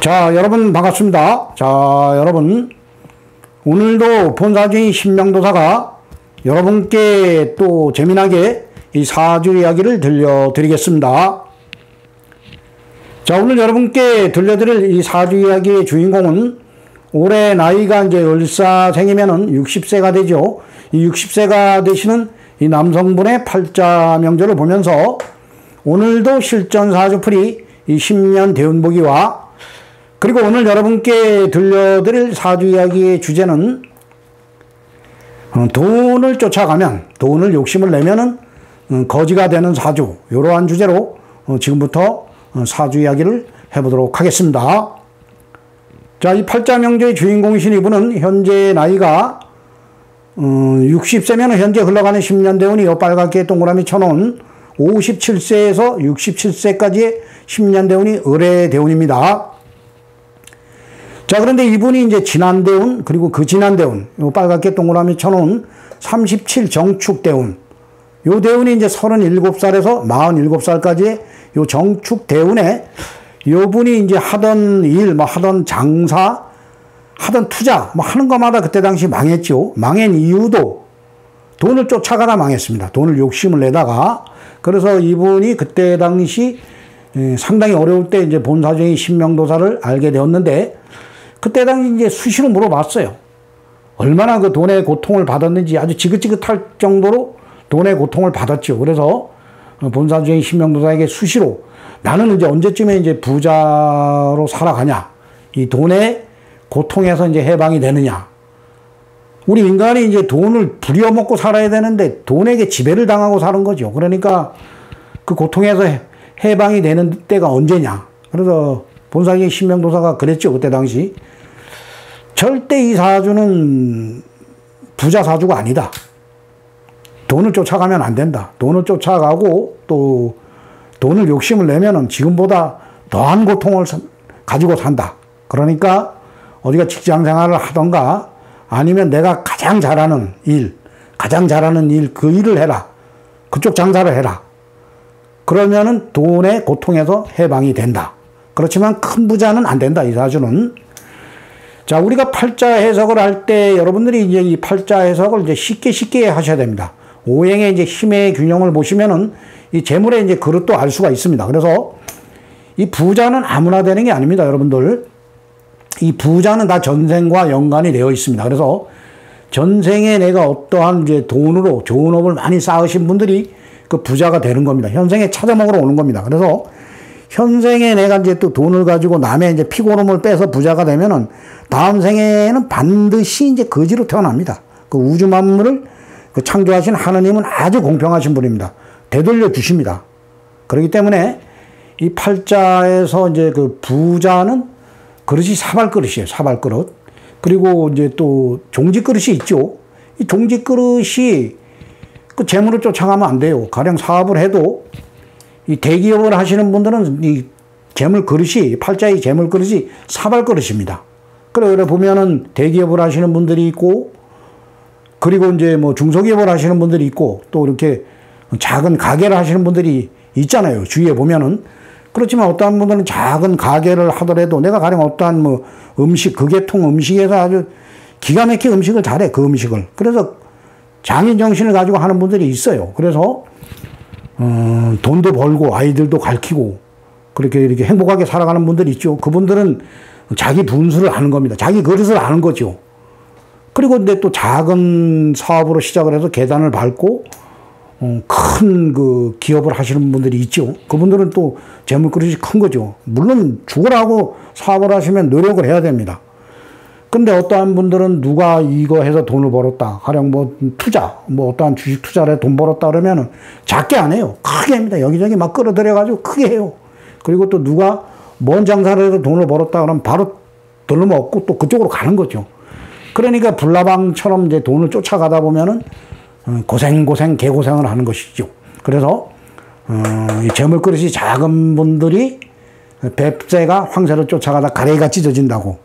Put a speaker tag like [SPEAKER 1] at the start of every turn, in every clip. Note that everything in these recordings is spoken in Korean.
[SPEAKER 1] 자, 여러분 반갑습니다. 자, 여러분 오늘도 본사주인 신명도사가 여러분께 또 재미나게 이 사주 이야기를 들려드리겠습니다. 자, 오늘 여러분께 들려드릴 이 사주 이야기의 주인공은 올해 나이가 이제 을사생이면은 60세가 되죠. 이 60세가 되시는 이 남성분의 팔자 명절을 보면서 오늘도 실전사주풀이 이 10년 대운보기와 그리고 오늘 여러분께 들려드릴 사주 이야기의 주제는 돈을 쫓아가면, 돈을 욕심을 내면은 거지가 되는 사주, 이러한 주제로 지금부터 사주 이야기를 해보도록 하겠습니다. 자, 이 팔자 명제의 주인공이신 이분은 현재 나이가 60세면 현재 흘러가는 10년 대운이 빨갛게 동그라미 쳐놓은 57세에서 67세까지의 10년 대운이 을의 대운입니다. 자, 그런데 이분이 이제 지난 대운, 그리고 그 지난 대운, 요 빨갛게 동그라미 쳐놓은 37 정축 대운, 요 대운이 이제 37살에서 47살까지의 요 정축 대운에 요 분이 이제 하던 일, 하던 장사, 하던 투자, 하는 것마다 그때 당시 망했죠. 망한 이유도 돈을 쫓아가다 망했습니다. 돈을 욕심을 내다가. 그래서 이분이 그때 당시 상당히 어려울 때 이제 본사주인 신명도사를 알게 되었는데, 그때 당시 이제 수시로 물어봤어요. 얼마나 그 돈의 고통을 받았는지. 아주 지긋지긋할 정도로 돈의 고통을 받았죠. 그래서 본사주인 신명도사에게 수시로 나는 이제 언제쯤에 이제 부자로 살아가냐, 이 돈의 고통에서 이제 해방이 되느냐. 우리 인간이 이제 돈을 부려먹고 살아야 되는데 돈에게 지배를 당하고 사는 거죠. 그러니까 그 고통에서 해방이 되는 때가 언제냐. 그래서 본사주인 신명도사가 그랬죠. 그때 당시 절대 이 사주는 부자 사주가 아니다. 돈을 쫓아가면 안 된다. 돈을 쫓아가고 또 돈을 욕심을 내면은 지금보다 더한 고통을 가지고 산다. 그러니까 어디가 직장 생활을 하던가 아니면 내가 가장 잘하는 일 그 일을 해라. 그쪽 장사를 해라. 그러면은 돈의 고통에서 해방이 된다. 그렇지만 큰 부자는 안 된다, 이 사주는. 자, 우리가 팔자 해석을 할 때 여러분들이 이제 이 팔자 해석을 이제 쉽게 하셔야 됩니다. 오행의 이제 힘의 균형을 보시면은 이 재물의 이제 그릇도 알 수가 있습니다. 그래서 이 부자는 아무나 되는 게 아닙니다, 여러분들. 이 부자는 다 전생과 연관이 되어 있습니다. 그래서 전생에 내가 어떠한 이제 돈으로 좋은 업을 많이 쌓으신 분들이 그 부자가 되는 겁니다. 현생에 찾아먹으러 오는 겁니다. 그래서 현생에 내가 이제 또 돈을 가지고 남의 이제 피고름을 빼서 부자가 되면은 다음 생에는 반드시 이제 거지로 태어납니다. 그 우주 만물을 그 창조하신 하느님은 아주 공평하신 분입니다. 되돌려 주십니다. 그렇기 때문에 이 팔자에서 이제 그 부자는 그릇이 사발그릇이에요. 사발그릇. 그리고 이제 또 종지그릇이 있죠. 이 종지그릇이 그 재물을 쫓아가면 안 돼요. 가령 사업을 해도 이 대기업을 하시는 분들은 이 재물 그릇이, 팔자의 재물 그릇이 사발 그릇입니다. 그래 보면은 대기업을 하시는 분들이 있고, 그리고 이제 뭐 중소기업을 하시는 분들이 있고, 또 이렇게 작은 가게를 하시는 분들이 있잖아요. 주위에 보면은. 그렇지만 어떠한 분들은 작은 가게를 하더라도 내가 가령 어떠한 뭐 음식, 그계통 음식에서 아주 기가 막히게 음식을 잘해, 그 음식을. 그래서 장인 정신을 가지고 하는 분들이 있어요. 그래서 돈도 벌고 아이들도 가르치고 그렇게 이렇게 행복하게 살아가는 분들이 있죠. 그분들은 자기 분수를 아는 겁니다. 자기 그릇을 아는 거죠. 그리고 근데 또 작은 사업으로 시작을 해서 계단을 밟고 큰 그 기업을 하시는 분들이 있죠. 그분들은 또 재물 그릇이 큰 거죠. 물론 죽으라고 사업을 하시면 노력을 해야 됩니다. 근데 어떠한 분들은 누가 이거 해서 돈을 벌었다. 가령 뭐 투자, 뭐 어떠한 주식 투자를 해 돈 벌었다 그러면은 작게 안 해요. 크게 합니다. 여기저기 막 끌어들여가지고 크게 해요. 그리고 또 누가 뭔 장사를 해서 돈을 벌었다 그러면 바로 돌려먹고 또 그쪽으로 가는 거죠. 그러니까 불나방처럼 이제 돈을 쫓아가다 보면은 개고생을 하는 것이죠. 그래서 이 재물 그릇이 작은 분들이 뱁새가 황새를 쫓아가다 가래가 찢어진다고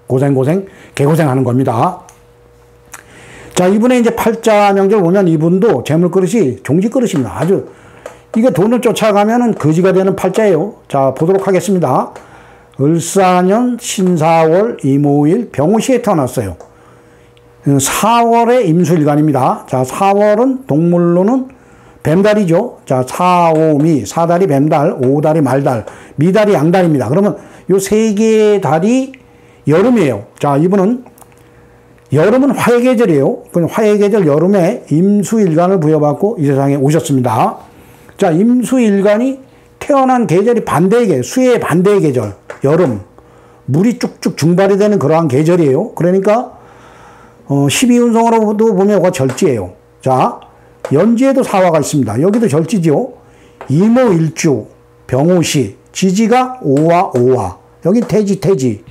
[SPEAKER 1] 개고생 하는 겁니다. 자, 이분의 이제 팔자 명절 보면 이분도 재물 그릇이 종지 그릇입니다. 아주 이게 돈을 쫓아가면은 거지가 되는 팔자예요. 자, 보도록 하겠습니다. 을사년 신사월 이모일 병오시에 태어났어요. 4월의 임수일간입니다. 자, 4월은 동물로는 뱀달이죠. 자, 사오미, 사달이 뱀달, 오달이 말달, 미달이 양달입니다. 그러면 요 세 개의 달이 여름이에요. 자, 이분은 여름은 화의 계절이에요. 그 화의 계절 여름에 임수일간을 부여받고 이 세상에 오셨습니다. 자, 임수일간이 태어난 계절이 반대의 계절, 수해의 반대의 계절, 여름. 물이 쭉쭉 증발이 되는 그러한 계절이에요. 그러니까 12운성으로도 보면 이거 절지예요. 자, 연지에도 사화가 있습니다. 여기도 절지죠. 이모일주, 병오시, 지지가 오화, 오화. 여기 태지, 태지.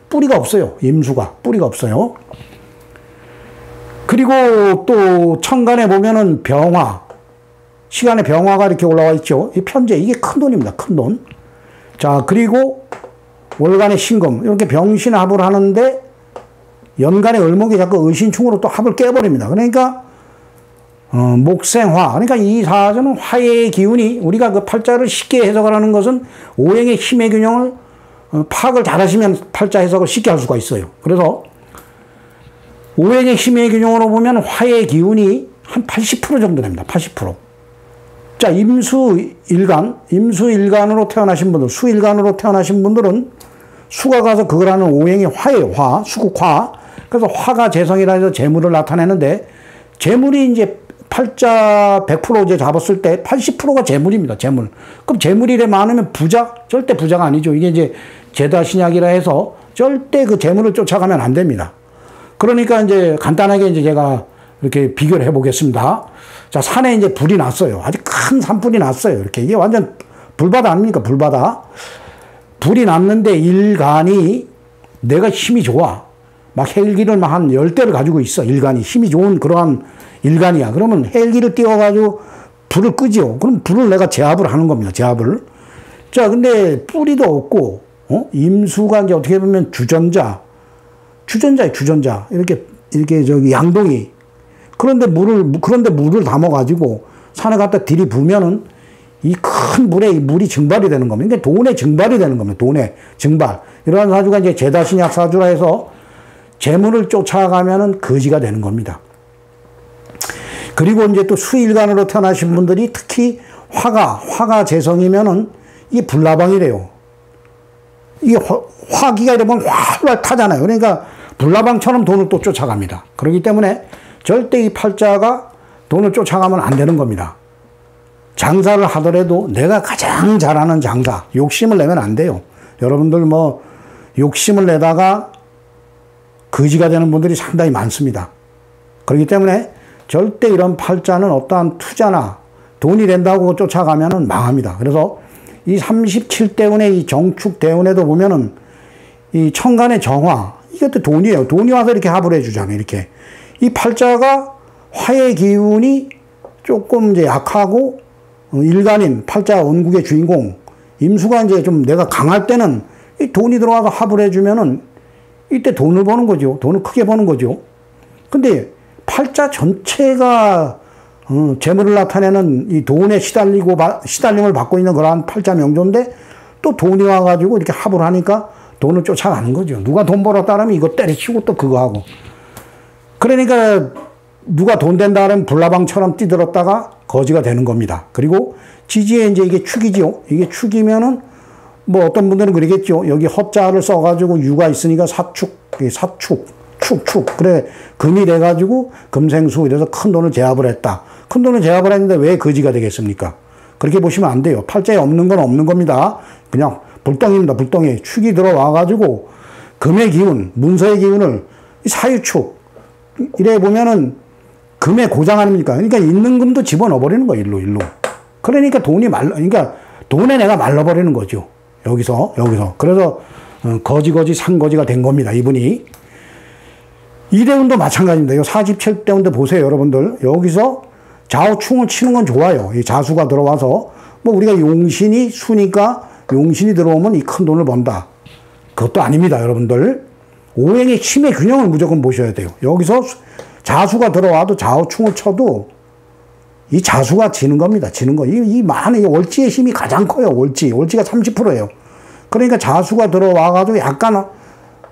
[SPEAKER 1] 뿌리가 없어요. 임수가. 뿌리가 없어요. 그리고 또 천간에 보면은 병화. 시간에 병화가 이렇게 올라와 있죠. 이 편재. 이게 큰 돈입니다. 큰 돈. 자, 그리고 월간의 신금. 이렇게 병신합을 하는데 연간의 을목이 자꾸 의신충으로 또 합을 깨버립니다. 그러니까 목생화. 그러니까 이 사주는 화의 기운이 우리가 그 팔자를 쉽게 해석을 하는 것은 오행의 힘의 균형을 파악을 잘 하시면 팔자 해석을 쉽게 할 수가 있어요. 그래서 오행의 힘의 균형으로 보면 화의 기운이 한 80% 정도 됩니다. 80%. 자, 임수일간으로 태어나신 분들, 수일간으로 태어나신 분들은 수가 가서 그걸 하는 오행이 화예요. 화, 수국화. 그래서 화가 재성이라 해서 재물을 나타내는데 재물이 이제 팔자 100% 이제 잡았을 때 80%가 재물입니다. 재물. 그럼 재물이 많으면 부자? 절대 부자가 아니죠. 이게 이제 제다 신약이라 해서 절대 그 재물을 쫓아가면 안 됩니다. 그러니까 이제 간단하게 이제 제가 이렇게 비교를 해보겠습니다. 자, 산에 이제 불이 났어요. 아주 큰 산불이 났어요. 이렇게. 이게 완전 불바다 아닙니까? 불바다. 불이 났는데 일간이 내가 힘이 좋아. 막 헬기를 막 한 10대를 가지고 있어. 일간이. 힘이 좋은 그러한 일간이야. 그러면 헬기를 띄워가지고 불을 끄죠. 그럼 불을 내가 제압을 하는 겁니다. 제압을. 자, 근데 뿌리도 없고, 임수가 이제 어떻게 보면 주전자예요. 주전자. 이렇게 저기 양동이. 그런데 물을 담아가지고 산에 갖다 들이부면은 이 큰 물에 물이 증발이 되는 겁니다. 그러니까 돈의 증발이 되는 겁니다. 돈의 증발. 이러한 사주가 이제 제다신약 사주라 해서 재물을 쫓아가면은 거지가 되는 겁니다. 그리고 이제 또 수일간으로 태어나신 분들이 특히 화가 재성이면은 이게 불나방이래요. 이게 화기가 이러면 활활 타잖아요. 그러니까 불나방처럼 돈을 또 쫓아갑니다. 그렇기 때문에 절대 이 팔자가 돈을 쫓아가면 안 되는 겁니다. 장사를 하더라도 내가 가장 잘하는 장사, 욕심을 내면 안 돼요. 여러분들 뭐 욕심을 내다가 거지가 되는 분들이 상당히 많습니다. 그렇기 때문에 절대 이런 팔자는 어떠한 투자나 돈이 된다고 쫓아가면은 망합니다. 그래서 이 37대운의 이 정축대운에도 보면은 이 천간의 정화, 이것도 돈이에요. 돈이 와서 이렇게 합을 해주잖아요. 이렇게. 이 팔자가 화의 기운이 조금 이제 약하고 일간인 팔자 원국의 주인공 임수가 이제 좀 내가 강할 때는 이 돈이 들어와서 합을 해주면은 이때 돈을 버는 거죠. 돈을 크게 버는 거죠. 근데 팔자 전체가 재물을 나타내는 이 돈에 시달림을 받고 있는 그러한 팔자 명조인데 또 돈이 와가지고 이렇게 합을 하니까 돈을 쫓아가는 거죠. 누가 돈 벌었다 그러면 이거 때려치고 또 그거 하고. 그러니까 누가 돈 된다 그러면 불나방처럼 뛰들었다가 거지가 되는 겁니다. 그리고 지지에 이제 이게 축이죠. 이게 축이면은 뭐 어떤 분들은 그러겠죠. 여기 허자를 써가지고 유가 있으니까 축. 그래, 금이 돼가지고 금생수 이래서 큰 돈을 제압을 했다. 큰 돈을 제압을 했는데 왜 거지가 되겠습니까? 그렇게 보시면 안 돼요. 팔자에 없는 건 없는 겁니다. 그냥 불덩이입니다. 불덩이. 축이 들어와가지고 금의 기운, 문서의 기운을 사유축. 이래 보면은 금의 고장 아닙니까? 그러니까 있는 금도 집어넣어버리는 거예요. 일로. 그러니까 그러니까 돈에 내가 말라버리는 거죠. 여기서. 그래서 거지 상거지가 된 겁니다. 이분이. 이대운도 마찬가지입니다. 이 47대운도 보세요, 여러분들. 여기서 좌우충을 치는 건 좋아요. 이 자수가 들어와서 뭐 우리가 용신이 수니까 용신이 들어오면 이 큰 돈을 번다. 그것도 아닙니다, 여러분들. 오행의 힘의 균형을 무조건 보셔야 돼요. 여기서 자수가 들어와도 좌우충을 쳐도 이 자수가 지는 겁니다. 지는 거. 이 많은 월지의 힘이 가장 커요. 월지가 30%예요. 그러니까 자수가 들어와가지고 약간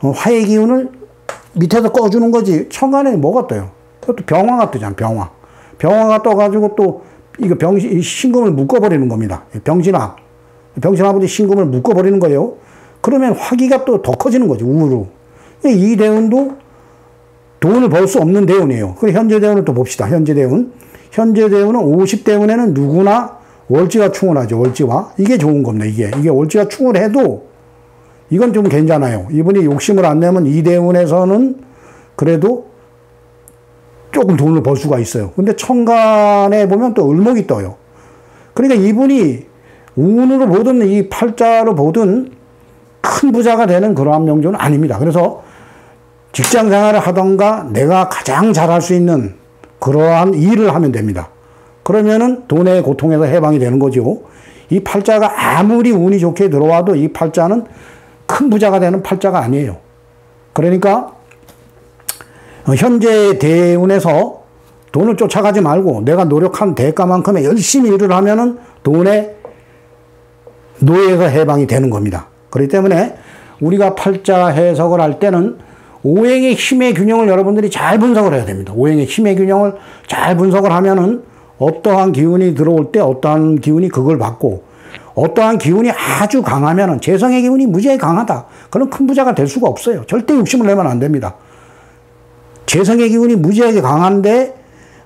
[SPEAKER 1] 화의 기운을 밑에서 꺼주는 거지. 천간에 뭐가 떠요? 그것도 병화가 뜨잖아, 병화. 병화가 떠가지고 또 이거 신금을 묶어버리는 겁니다. 병신화분이 신금을 묶어버리는 거예요. 그러면 화기가 또 더 커지는 거죠, 우로. 이 대운도 돈을 벌 수 없는 대운이에요. 그리고 현재 대운을 또 봅시다. 현재 대운. 현재 대운은 50대운에는 누구나 월지가 충을 하죠. 월지와. 이게 좋은 겁니다. 이게 월지가 충을 해도 이건 좀 괜찮아요. 이분이 욕심을 안 내면 이 대운에서는 그래도 조금 돈을 벌 수가 있어요. 근데 천간에 보면 또 을목이 떠요. 그러니까 이분이 운으로 보든 이 팔자로 보든 큰 부자가 되는 그러한 명조는 아닙니다. 그래서 직장 생활을 하던가 내가 가장 잘할 수 있는 그러한 일을 하면 됩니다. 그러면은 돈의 고통에서 해방이 되는 거죠. 이 팔자가 아무리 운이 좋게 들어와도 이 팔자는 큰 부자가 되는 팔자가 아니에요. 그러니까 현재 대운에서 돈을 쫓아가지 말고 내가 노력한 대가만큼의 열심히 일을 하면은 돈의 노예에서 해방이 되는 겁니다. 그렇기 때문에 우리가 팔자 해석을 할 때는 오행의 힘의 균형을 여러분들이 잘 분석을 해야 됩니다. 오행의 힘의 균형을 잘 분석을 하면은 어떠한 기운이 들어올 때 어떠한 기운이 그걸 받고 어떠한 기운이 아주 강하면은 재성의 기운이 무지하게 강하다. 그럼 큰 부자가 될 수가 없어요. 절대 욕심을 내면 안 됩니다. 재성의 기운이 무지하게 강한데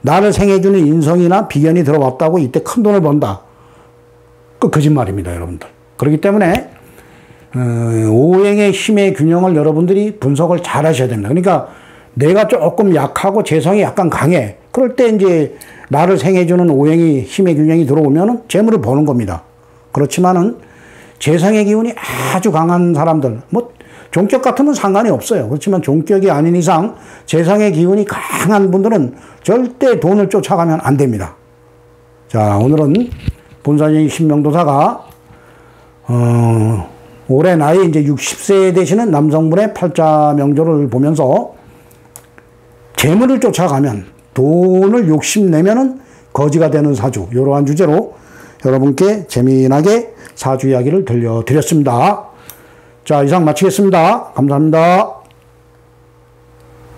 [SPEAKER 1] 나를 생해주는 인성이나 비견이 들어왔다고 이때 큰 돈을 번다. 그 거짓말입니다, 여러분들. 그렇기 때문에 오행의 힘의 균형을 여러분들이 분석을 잘 하셔야 됩니다. 그러니까 내가 조금 약하고 재성이 약간 강해. 그럴 때 이제 나를 생해주는 오행의 힘의 균형이 들어오면 재물을 버는 겁니다. 그렇지만은 재성의 기운이 아주 강한 사람들, 뭐 종격 같으면 상관이 없어요. 그렇지만 종격이 아닌 이상 재성의 기운이 강한 분들은 절대 돈을 쫓아가면 안 됩니다. 자, 오늘은 본산의 신명도사가 올해 나이 이제 60세 되시는 남성분의 팔자 명조를 보면서 재물을 쫓아가면 돈을 욕심내면은 거지가 되는 사주, 이러한 주제로 여러분께 재미나게 사주 이야기를 들려드렸습니다. 자, 이상 마치겠습니다. 감사합니다.